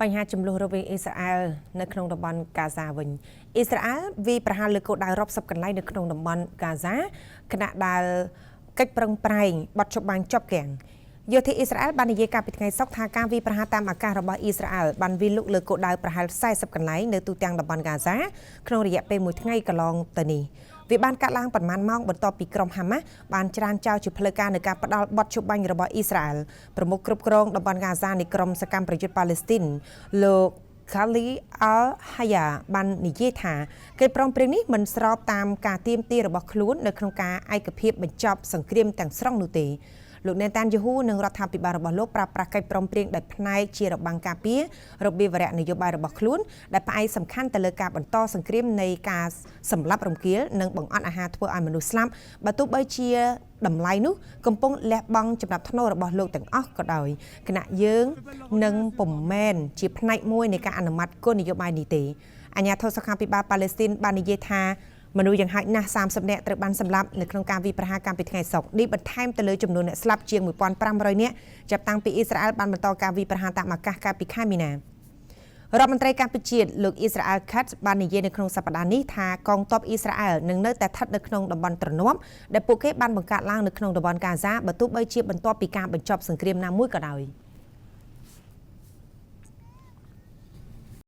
បញ្ហាចំនួនរវាងអ៊ីស្រាអែលនៅក្នុងតំបន់កាហ្សាវិញអ៊ីស្រាអែលវាប្រហារលើគោលដៅរាប់សិបកន្លែងនៅក្នុងតំបន់កាហ្សាខណៈដែលកិច្ចប្រឹងប្រែងបត់ច្បាញ់ជាប់គាំងយោធាអ៊ីស្រាអែលបាននិយាយកាលពីថ្ងៃសុក្រថាការវាយប្រហារតាមអាកាសរបស់អ៊ីស្រាអែលបានវាយលុកលើគោលដៅប្រហែល40កន្លែងនៅទូទាំងតំបន់កាហ្សាក្នុងរយៈពេល1ថ្ងៃកន្លងទៅនេះវាបានកាត់ឡើងប្រមាណម៉ោងបន្ទាប់ពីក្រុមហាម៉ាស់បានច្រានចោលជាផ្លូវការនៃការផ្ដាល់បទជបាញ់របស់អ៊ីស្រាអែលប្រមុខគ្រប់គ្រងតំបន់កាហ្សានៃក្រមសកម្មប្រយុទ្ធប៉ាឡេស្ទីនលោក Khalid al-Hayya បាននិយាយថាកិច្ចព្រមព្រៀងនេះមិនស្របតាមការទាមទាររបស់ខ្លួននៅក្នុងការឯកភាពបញ្ចប់សង្គ្រាមទាំងស្រុងនោះទេលោកនេតានយេហ៊ូនិងរដ្ឋាភិបាលរបស់លោកប្រើប្រាស់កិច្ចព្រមព្រៀងដោយផ្នែកជារបាំងការពាររបៀបវរៈនយោបាយរបស់ខ្លួនដែលផ្អែកសំខាន់ទៅលើការបន្តសង្គ្រាមនៃការសម្លាប់រង្គាលនិងបង្អត់អាហារធ្វើឲ្យមនុស្សស្លាប់បើទោះបីជាតម្លៃនោះកំពុងលះបង់ចំណាប់ធ្នូរបស់លោកទាំងអស់ក៏ដោយគណៈយើងនឹងពុំមែនជាផ្នែកមួយនៃការអនុម័តគោលនយោបាយនេះទេអាជ្ញាធរសុខាភិបាលប៉ាឡេស្ទីនបាននិយាយថាមនុស្សយ៉ាងហោចណាស់30នាក់ត្រូវបានសម្លាប់នៅក្នុងការវាយប្រហារកាលពីថ្ងៃសុក្រនេះបន្ថែមទៅលើចំនួនអ្នកស្លាប់ជាង1500នាក់ចាប់តាំងពីអ៊ីស្រាអែលបានបន្តការវាយប្រហារតាមអាកាសកាលពីខែមីនារដ្ឋមន្ត្រីការពិជាតិលោកអ៊ីស្រាអែលខាត់បាននិយាយនៅក្នុងសប្តាហ៍នេះថាកងទ័ពអ៊ីស្រាអែលនឹងនៅតែស្ថិតនៅក្នុងតំបន់ទ្រនាប់ដែលពួកគេបានបង្កើតឡើងនៅក្នុងតំបន់កាហ្សាបើទោះបីជាបន្ទាប់ពីការបញ្ចប់សង្គ្រាមណាមួយក៏ដោយ